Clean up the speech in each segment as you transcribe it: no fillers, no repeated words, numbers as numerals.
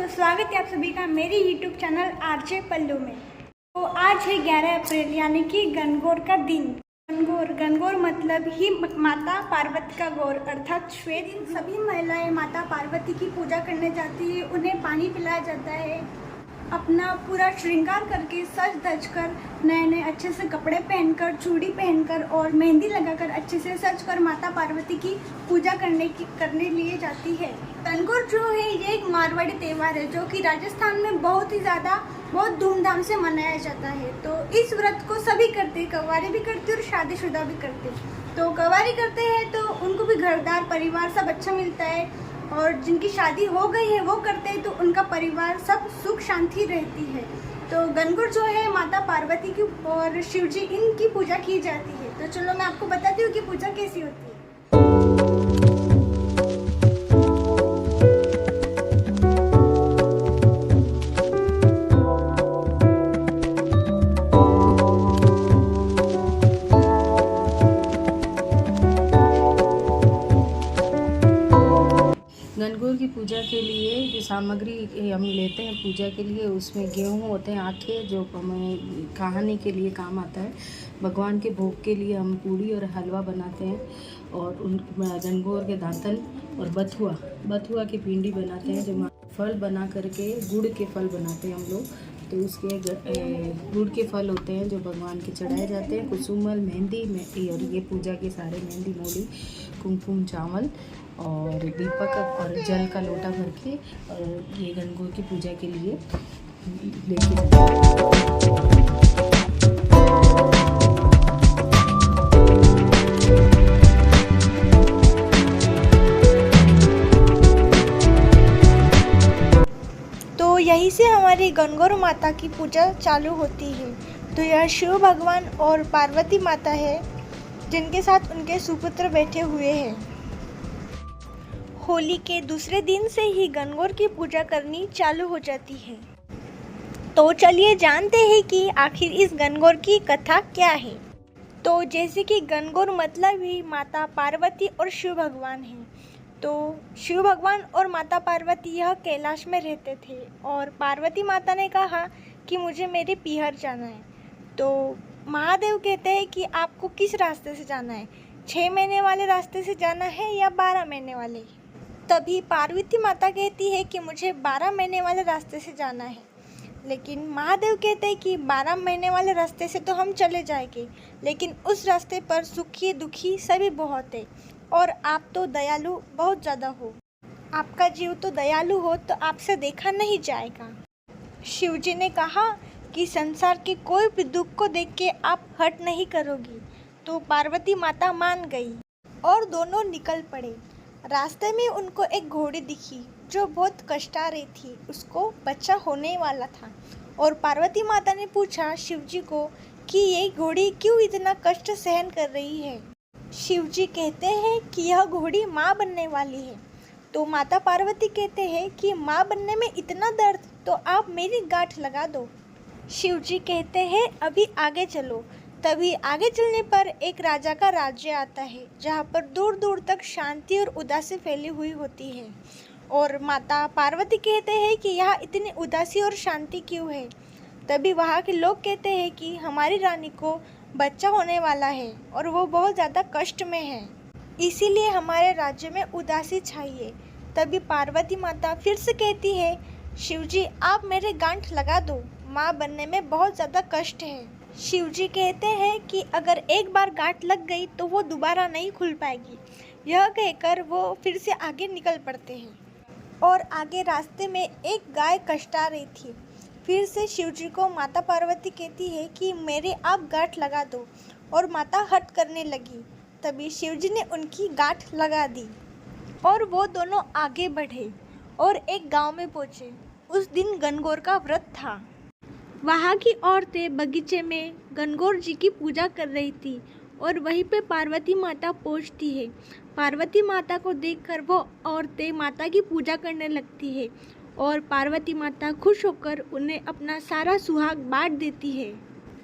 स्वागत है आप सभी का मेरे YouTube चैनल आरजे पल्लू में। तो आज है 11 अप्रैल यानी कि गणगौर का दिन। गणगौर मतलब ही माता पार्वती का गौर अर्थात श्वेत। सभी महिलाएं माता पार्वती की पूजा करने जाती है, उन्हें पानी पिलाया जाता है, अपना पूरा श्रृंगार करके सज धज कर नए नए अच्छे से कपड़े पहनकर, चूड़ी पहनकर और मेहंदी लगाकर अच्छे से सज कर माता पार्वती की पूजा करने लिए जाती है। गणगौर जो है ये एक मारवाड़ी त्यौहार है जो कि राजस्थान में बहुत धूमधाम से मनाया जाता है। तो इस व्रत को सभी करते हैं, कव्वारी भी करते हैं और शादीशुदा भी करते हैं। तो कव्वारी करते हैं तो उनको भी घरदार परिवार सब अच्छा मिलता है, और जिनकी शादी हो गई है वो करते हैं तो उनका परिवार सब सुख शांति रहती है। तो गणगौर जो है माता पार्वती की और शिव जी इनकी पूजा की जाती है। तो चलो मैं आपको बताती हूँ कि पूजा कैसी होती है। गणगौर की पूजा के लिए जो सामग्री हम लेते हैं पूजा के लिए, उसमें गेहूँ होते हैं आखे, जो हमें खाने के लिए काम आता है। भगवान के भोग के लिए हम पूड़ी और हलवा बनाते हैं, और उन गणगौर के दातन और बथुआ की पिंडी बनाते हैं, जो फल बना करके गुड़ के फल बनाते हैं हम लोग। तो उसके गुड़ के फल होते हैं जो भगवान के चढ़ाए जाते हैं। कुसुमल, मेहंदी और ये पूजा के सारे मेहंदी, मोड़ी, कुमकुम, चावल और दीपक और जल का लोटा भर के, और ये गणगौर की पूजा के लिए लेके जाते हैं। तो यहीं से हमारी गणगौर माता की पूजा चालू होती है। तो यह शिव भगवान और पार्वती माता है जिनके साथ उनके सुपुत्र बैठे हुए हैं। होली के दूसरे दिन से ही गणगौर की पूजा करनी चालू हो जाती है। तो चलिए जानते हैं कि आखिर इस गणगौर की कथा क्या है। तो जैसे कि गणगौर मतलब ही माता पार्वती और शिव भगवान हैं। तो शिव भगवान और माता पार्वती यह कैलाश में रहते थे, और पार्वती माता ने कहा कि मुझे मेरे पीहर जाना है। तो महादेव कहते हैं कि आपको किस रास्ते से जाना है, 6 महीने वाले रास्ते से जाना है या 12 महीने वाले। तभी पार्वती माता कहती है कि मुझे 12 महीने वाले रास्ते से जाना है। लेकिन महादेव कहते हैं कि 12 महीने वाले रास्ते से तो हम चले जाएंगे, लेकिन उस रास्ते पर सुखी दुखी सभी बहुत है, और आप तो दयालु बहुत ज़्यादा हो, आपका जीव तो दयालु हो, तो आपसे देखा नहीं जाएगा। शिव जी ने कहा कि संसार के कोई भी दुख को देख के आप हट नहीं करोगी। तो पार्वती माता मान गई और दोनों निकल पड़े। रास्ते में उनको एक घोड़ी दिखी जो बहुत कष्टा रही थी, उसको बच्चा होने वाला था। और पार्वती माता ने पूछा शिव जी को कि ये घोड़ी क्यों इतना कष्ट सहन कर रही है। शिव जी कहते हैं कि यह घोड़ी माँ बनने वाली है। तो माता पार्वती कहते हैं कि माँ बनने में इतना दर्द, तो आप मेरी गांठ लगा दो। शिव जी कहते हैं अभी आगे चलो। तभी आगे चलने पर एक राजा का राज्य आता है, जहाँ पर दूर दूर तक शांति और उदासी फैली हुई होती है। और माता पार्वती कहते हैं कि यहाँ इतनी उदासी और शांति क्यों है। तभी वहाँ के लोग कहते हैं कि हमारी रानी को बच्चा होने वाला है और वो बहुत ज़्यादा कष्ट में है, इसीलिए हमारे राज्य में उदासी छाइए। तभी पार्वती माता फिर से कहती है शिवजी आप मेरे गांठ लगा दो, माँ बनने में बहुत ज़्यादा कष्ट है। शिवजी कहते हैं कि अगर एक बार गांठ लग गई तो वो दोबारा नहीं खुल पाएगी। यह कहकर वो फिर से आगे निकल पड़ते हैं, और आगे रास्ते में एक गाय कष्टा रही थी। फिर से शिवजी को माता पार्वती कहती है कि मेरे आप गांठ लगा दो, और माता हट करने लगी। तभी शिवजी ने उनकी गांठ लगा दी और वो दोनों आगे बढ़े और एक गांव में पहुँचे। उस दिन गणगौर का व्रत था। वहाँ की औरतें बगीचे में गणगौर जी की पूजा कर रही थी, और वहीं पे पार्वती माता पहुँचती है। पार्वती माता को देखकर वो औरतें माता की पूजा करने लगती है, और पार्वती माता खुश होकर उन्हें अपना सारा सुहाग बांट देती है।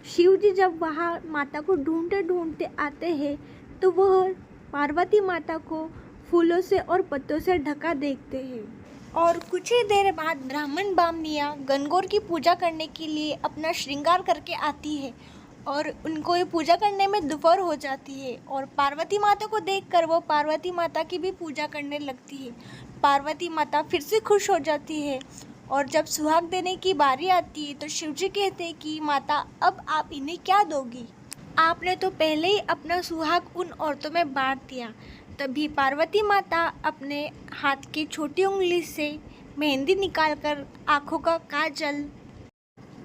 शिव जी जब वहाँ माता को ढूंढते ढूंढते आते हैं तो वह पार्वती माता को फूलों से और पत्तों से ढका देखते हैं। और कुछ ही देर बाद ब्राह्मण बामनियाँ गणगौर की पूजा करने के लिए अपना श्रृंगार करके आती है और उनको ये पूजा करने में दोपहर हो जाती है। और पार्वती माता को देखकर वो पार्वती माता की भी पूजा करने लगती है। पार्वती माता फिर से खुश हो जाती है और जब सुहाग देने की बारी आती है तो शिवजी कहते हैं कि माता अब आप इन्हें क्या दोगी, आपने तो पहले ही अपना सुहाग उन औरतों में बांट दिया। तभी पार्वती माता अपने हाथ की छोटी उंगली से मेहंदी निकालकर आँखों का काजल,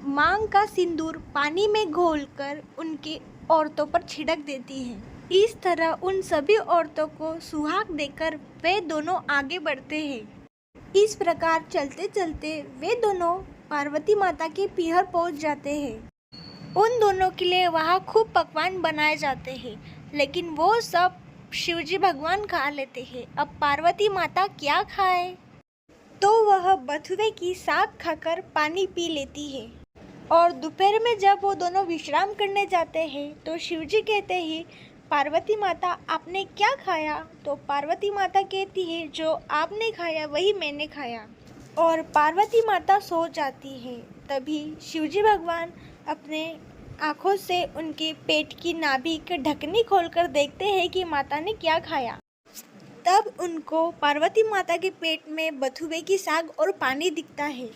मांग का सिंदूर पानी में घोलकर उनकी औरतों पर छिड़क देती है। इस तरह उन सभी औरतों को सुहाग देकर वे दोनों आगे बढ़ते हैं। इस प्रकार चलते चलते वे दोनों पार्वती माता के पीहर पहुंच जाते हैं। उन दोनों के लिए वहाँ खूब पकवान बनाए जाते हैं, लेकिन वो सब शिवजी भगवान खा लेते हैं। अब पार्वती माता क्या खाए, तो वह बथुए की साग खाकर पानी पी लेती है। और दोपहर में जब वो दोनों विश्राम करने जाते हैं तो शिवजी कहते हैं, पार्वती माता आपने क्या खाया? तो पार्वती माता कहती है, जो आपने खाया वही मैंने खाया। और पार्वती माता सो जाती है। तभी शिवजी भगवान अपने आँखों से उनके पेट की नाभि के ढकनी खोलकर देखते हैं कि माता ने क्या खाया। तब उनको पार्वती माता के पेट में बथुए की साग और पानी दिखता है।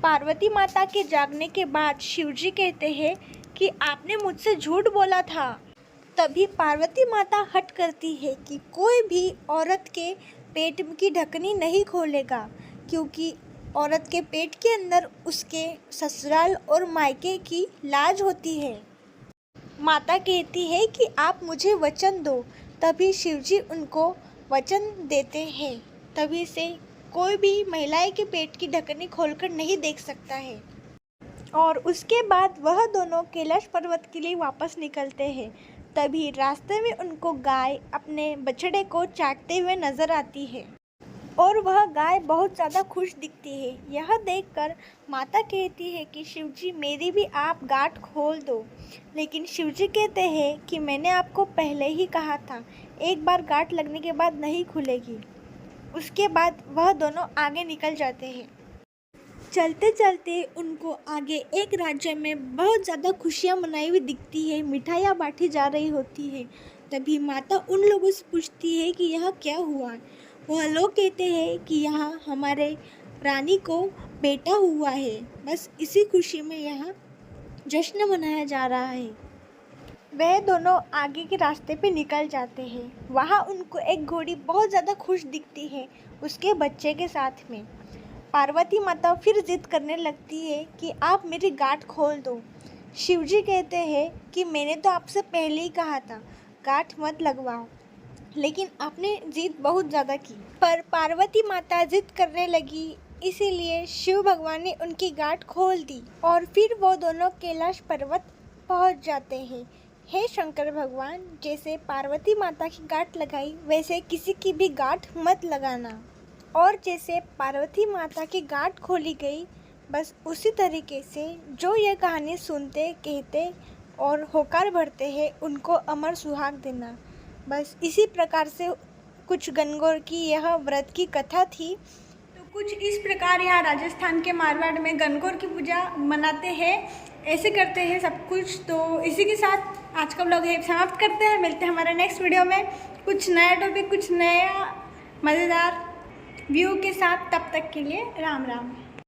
पार्वती माता के जागने के बाद शिवजी कहते हैं कि आपने मुझसे झूठ बोला था। तभी पार्वती माता हट करती है कि कोई भी औरत के पेट की ढकनी नहीं खोलेगा, क्योंकि औरत के पेट के अंदर उसके ससुराल और मायके की लाज होती है। माता कहती है कि आप मुझे वचन दो। तभी शिवजी उनको वचन देते हैं। तभी से कोई भी महिलाएं के पेट की ढकनी खोलकर नहीं देख सकता है। और उसके बाद वह दोनों कैलाश पर्वत के लिए वापस निकलते हैं। तभी रास्ते में उनको गाय अपने बछड़े को चाटते हुए नजर आती है और वह गाय बहुत ज़्यादा खुश दिखती है। यह देखकर माता कहती है कि शिवजी मेरी भी आप गांठ खोल दो। लेकिन शिवजी कहते हैं कि मैंने आपको पहले ही कहा था, एक बार गांठ लगने के बाद नहीं खुलेगी। उसके बाद वह दोनों आगे निकल जाते हैं। चलते चलते उनको आगे एक राज्य में बहुत ज़्यादा खुशियाँ मनाई हुई दिखती है, मिठाइयाँ बांटी जा रही होती है। तभी माता उन लोगों से पूछती है कि यह क्या हुआ। वह लोग कहते हैं कि यहाँ हमारे रानी को बेटा हुआ है, बस इसी खुशी में यहाँ जश्न मनाया जा रहा है। वह दोनों आगे के रास्ते पे निकल जाते हैं। वहाँ उनको एक घोड़ी बहुत ज़्यादा खुश दिखती है उसके बच्चे के साथ में। पार्वती माता फिर जिद करने लगती है कि आप मेरी गांठ खोल दो। शिवजी कहते हैं कि मैंने तो आपसे पहले ही कहा था गांठ मत लगवाओ, लेकिन आपने जिद बहुत ज़्यादा की। पर पार्वती माता जिद करने लगी, इसीलिए शिव भगवान ने उनकी गांठ खोल दी और फिर वो दोनों कैलाश पर्वत पहुंच जाते हैं। हे शंकर भगवान, जैसे पार्वती माता की गांठ लगाई वैसे किसी की भी गांठ मत लगाना। और जैसे पार्वती माता की गांठ खोली गई, बस उसी तरीके से जो ये कहानी सुनते, कहते और होकार भरते हैं उनको अमर सुहाग देना। बस इसी प्रकार से कुछ गणगौर की यह व्रत की कथा थी। तो कुछ इस प्रकार यहाँ राजस्थान के मारवाड़ में गणगौर की पूजा मनाते हैं, ऐसे करते हैं सब कुछ। तो इसी के साथ आज का व्लॉग समाप्त करते हैं। मिलते हैं हमारे नेक्स्ट वीडियो में कुछ नया टॉपिक, कुछ नया मज़ेदार व्यू के साथ। तब तक के लिए राम राम।